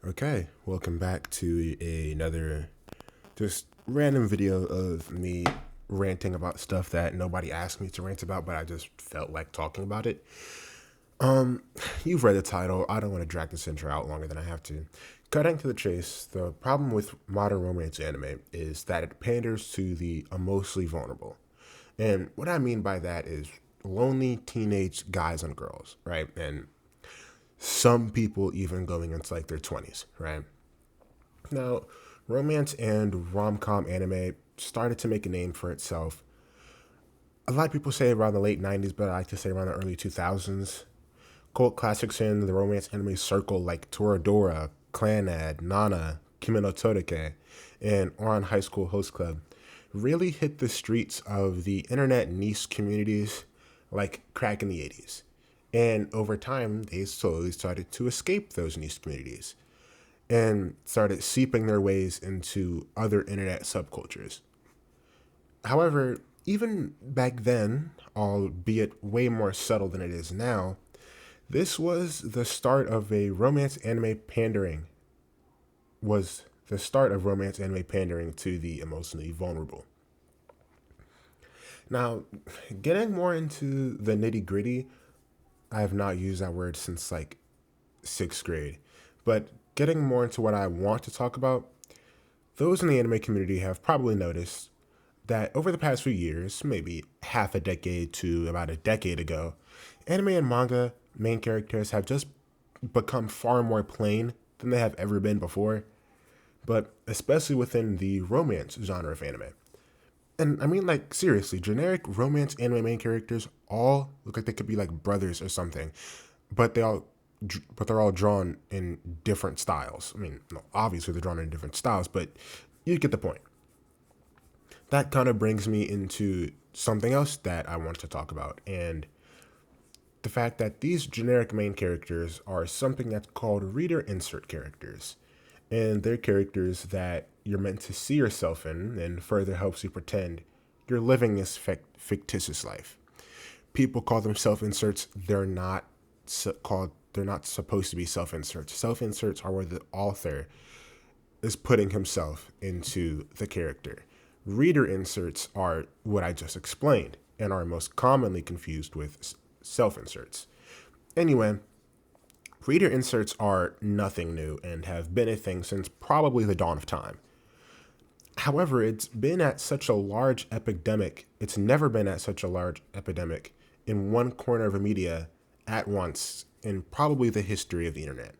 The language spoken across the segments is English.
Okay, welcome back to another just random video of me ranting about stuff that nobody asked me to rant about, but I just felt like talking about it. Um, you've read the title. I don't want to drag this intro out longer than I have to. Cutting to the chase, the problem with modern romance anime is that it panders to the emotionally vulnerable. And what I mean by that is lonely teenage guys and girls, right? And some people even going into like their 20s, right? Now, romance and rom com anime started to make a name for itself. A lot of people say around the late 90s, but I like to say around the early 2000s. Cult classics in the romance anime circle like Toradora, Clanad, Nana, Kimi no Todake, and Oran High School Host Club really hit the streets of the internet niche communities like crack in the 80s. And over time, they slowly started to escape those niche communities and started seeping their ways into other internet subcultures. However, even back then, albeit way more subtle than it is now, this was the start of a romance anime pandering, was the start of romance anime pandering to the emotionally vulnerable. Now, getting more into the nitty gritty, I have not used that word since like sixth grade, but getting more into what I want to talk about, those in the anime community have probably noticed that over the past few years, maybe half a decade to about a decade ago, anime and manga main characters have just become far more plain than they have ever been before, but especially within the romance genre of anime. And I mean, like, seriously, generic romance anime main characters all look like they could be like brothers or something, but they're all drawn in different styles. I mean, no, obviously they're drawn in different styles, but you get the point. That kind of brings me into something else that I want to talk about, and the fact that these generic main characters are something that's called reader insert characters. And they're characters that you're meant to see yourself in and further helps you pretend you're living this fictitious life. People call them self inserts. They're not supposed to be self inserts. Self inserts are where the author is putting himself into the character. Reader inserts are what I just explained and are most commonly confused with self inserts. Anyway, reader inserts are nothing new and have been a thing since probably the dawn of time. However, it's never been at such a large epidemic in one corner of a media at once in probably the history of the internet.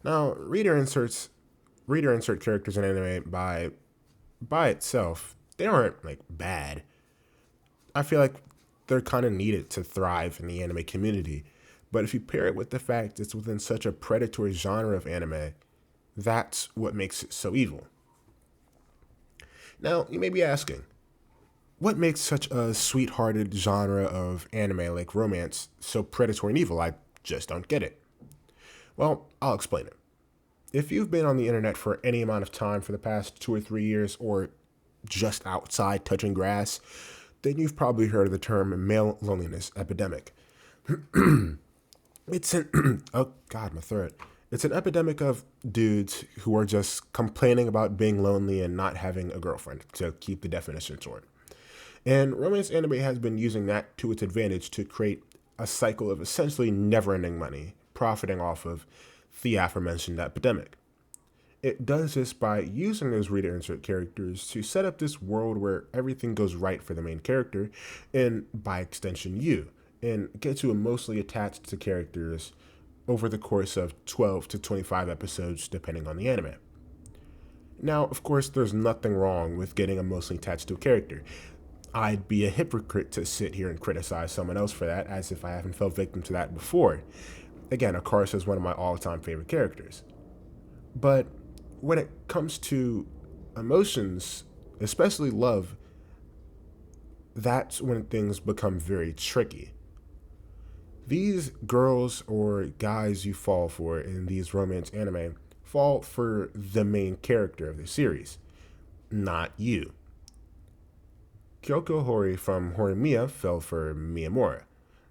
Now, reader insert characters in anime by itself, they aren't like bad. I feel like they're kind of needed to thrive in the anime community. But if you pair it with the fact it's within such a predatory genre of anime, that's what makes it so evil. Now, you may be asking, what makes such a sweethearted genre of anime like romance so predatory and evil? I just don't get it. Well, I'll explain it. If you've been on the internet for any amount of time for the past 2 or 3 years, or just outside touching grass, then you've probably heard of the term male loneliness epidemic. It's an oh god, my throat. It's an epidemic of dudes who are just complaining about being lonely and not having a girlfriend, to keep the definition short. And romance anime has been using that to its advantage to create a cycle of essentially never-ending money, profiting off of the aforementioned epidemic. It does this by using those reader insert characters to set up this world where everything goes right for the main character, and by extension, you, and gets you emotionally attached to characters over the course of 12 to 25 episodes, depending on the anime. Now, of course, there's nothing wrong with getting emotionally attached to a character. I'd be a hypocrite to sit here and criticize someone else for that, as if I haven't fell victim to that before. Again, Akaris is one of my all time favorite characters. But when it comes to emotions, especially love, that's when things become very tricky. These girls or guys you fall for in these romance anime fall for the main character of the series, not you. Kyoko Hori from Horimiya fell for Miyamura,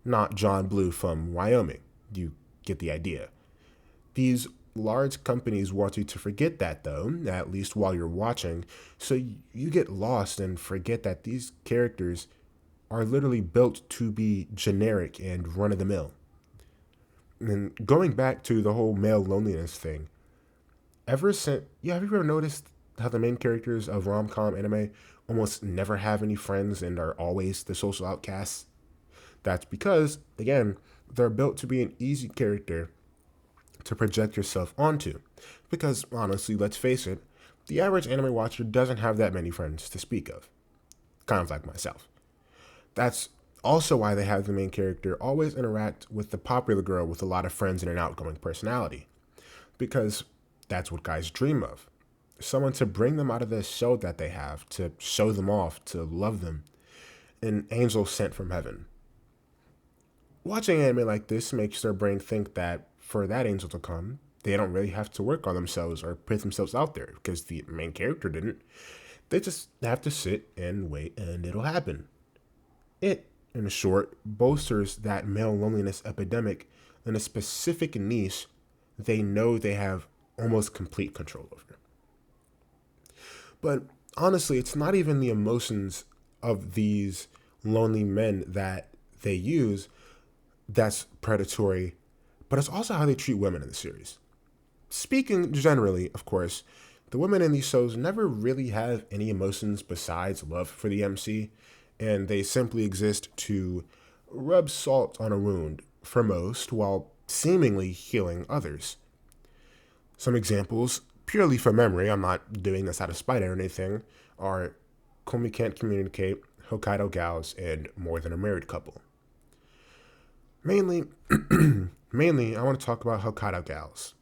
not John Blue from Wyoming. You get the idea. These large companies want you to forget that, though, at least while you're watching, so you get lost and forget that these characters are literally built to be generic and run of the mill. And going back to the whole male loneliness thing, ever since, yeah, have you ever noticed how the main characters of rom com anime almost never have any friends and are always the social outcasts? That's because, again, they're built to be an easy character to project yourself onto. Because, honestly, let's face it, the average anime watcher doesn't have that many friends to speak of. Kind of like myself. That's also why they have the main character always interact with the popular girl with a lot of friends and an outgoing personality. Because that's what guys dream of. Someone to bring them out of this shell that they have, to show them off, to love them. An angel sent from heaven. Watching anime like this makes their brain think that for that angel to come, they don't really have to work on themselves or put themselves out there because the main character didn't. They just have to sit and wait and it'll happen. It, in short, bolsters that male loneliness epidemic in a specific niche they know they have almost complete control over. But honestly, it's not even the emotions of these lonely men that they use that's predatory, but it's also how they treat women in the series. Speaking generally, of course, the women in these shows never really have any emotions besides love for the MC, and they simply exist to rub salt on a wound for most while seemingly healing others. Some examples, purely from memory, I'm not doing this out of spite or anything, are Komi Can't Communicate, Hokkaido Gals, and More Than a Married Couple. Mainly, I want to talk about Hokkaido Gals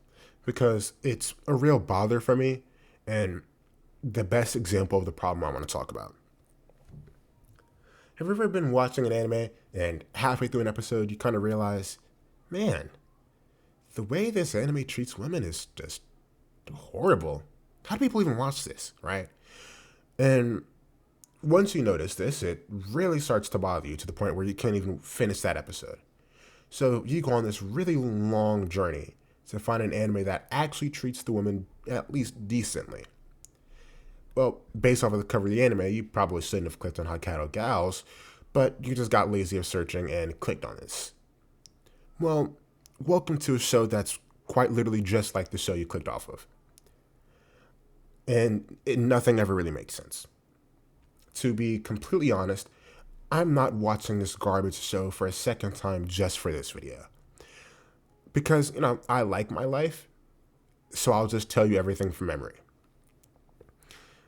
because it's a real bother for me and the best example of the problem I want to talk about. Have you ever been watching an anime and halfway through an episode you kind of realize, man, the way this anime treats women is just horrible. How do people even watch this, right? And once you notice this, it really starts to bother you to the point where you can't even finish that episode. So you go on this really long journey to find an anime that actually treats the woman at least decently. Well, based off of the cover of the anime, you probably shouldn't have clicked on Hokkaido Gals, but you just got lazy of searching and clicked on this. Well, welcome to a show that's quite literally just like the show you clicked off of. And nothing ever really makes sense. To be completely honest, I'm not watching this garbage show for a second time just for this video. Because, I like my life, so I'll just tell you everything from memory.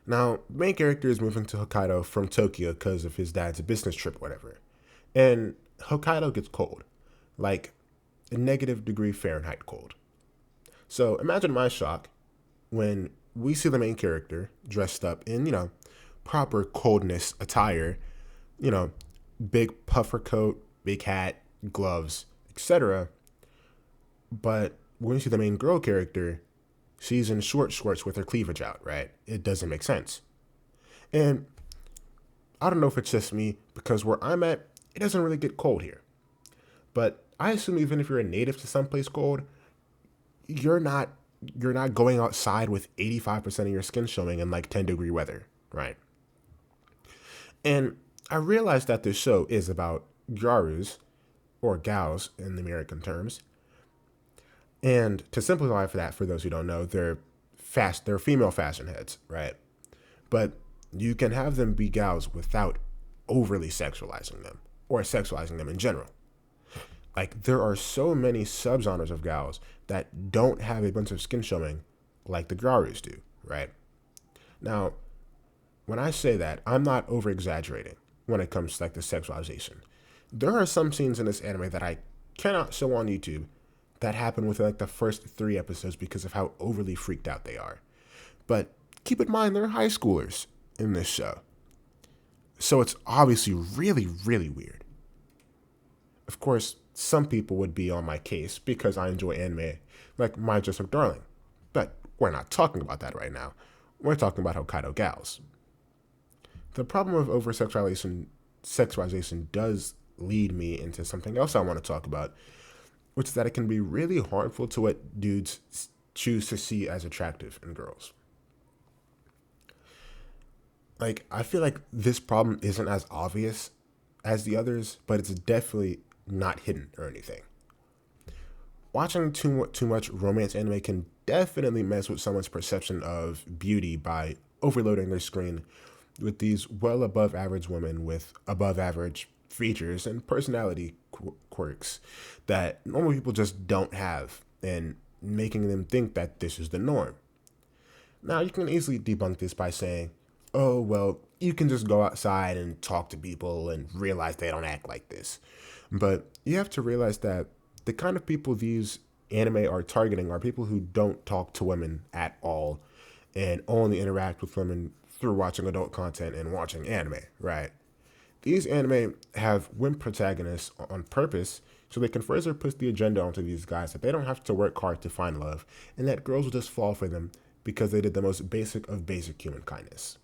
Now, the main character is moving to Hokkaido from Tokyo because of his dad's business trip, whatever. And Hokkaido gets cold, like a -degree Fahrenheit cold. So imagine my shock when we see the main character dressed up in, proper coldness attire, big puffer coat, big hat, gloves, etc. But when you see the main girl character, she's in short shorts with her cleavage out, right? It doesn't make sense. And I don't know if it's just me, because where I'm at, it doesn't really get cold here. But I assume even if you're a native to someplace cold, you're not going outside with 85% of your skin showing in like 10-degree weather, right? And I realized that this show is about gyarus, or gals in the American terms. And to simplify for that, for those who don't know, they're female fashion heads, right? But you can have them be gals without overly sexualizing them, or sexualizing them in general. Like, there are so many subgenres of gals that don't have a bunch of skin showing like the gyarus do, right? Now, when I say that, I'm not over-exaggerating when it comes to like the sexualization. There are some scenes in this anime that I cannot show on YouTube that happen within like the first 3 episodes because of how overly freaked out they are. But keep in mind, they're high schoolers in this show. So it's obviously really, really weird. Of course, some people would be on my case because I enjoy anime like My Just Darling. But we're not talking about that right now. We're talking about Hokkaido Gals. The problem of over-sexualization does lead me into something else I want to talk about, which is that it can be really harmful to what dudes choose to see as attractive in girls. Like, I feel like this problem isn't as obvious as the others, but it's definitely not hidden or anything. Watching too much romance anime can definitely mess with someone's perception of beauty by overloading their screen with these well above average women with above average features and personality quirks that normal people just don't have, and making them think that this is the norm. Now, you can easily debunk this by saying, oh, well, you can just go outside and talk to people and realize they don't act like this. But you have to realize that the kind of people these anime are targeting are people who don't talk to women at all and only interact with women through watching adult content and watching anime, right? These anime have wimp protagonists on purpose so they can further push the agenda onto these guys that they don't have to work hard to find love, and that girls will just fall for them because they did the most basic of basic human kindness.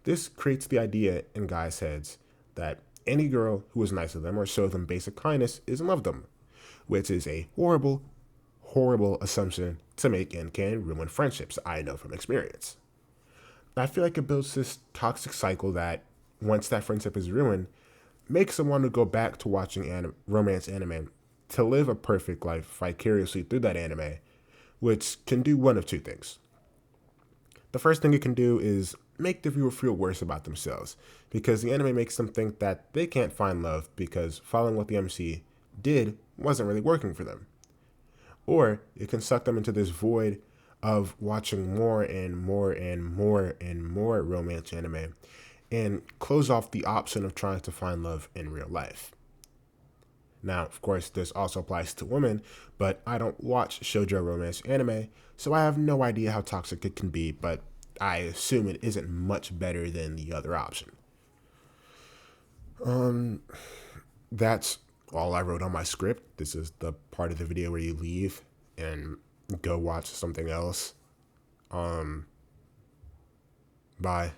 This creates the idea in guys' heads that any girl who is nice to them or shows them basic kindness is in love with them, which is a horrible, horrible assumption to make and can ruin friendships, I know from experience. I feel like it builds this toxic cycle that, once that friendship is ruined, makes someone to go back to watching romance anime to live a perfect life vicariously through that anime, which can do one of two things. The first thing it can do is make the viewer feel worse about themselves, because the anime makes them think that they can't find love because following what the MC did wasn't really working for them. Or it can suck them into this void of watching more and more and more and more romance anime and close off the option of trying to find love in real life. Now, of course, this also applies to women, but I don't watch shoujo romance anime, so I have no idea how toxic it can be, but I assume it isn't much better than the other option. That's all I wrote on my script. This is the part of the video where you leave and go watch something else. Bye.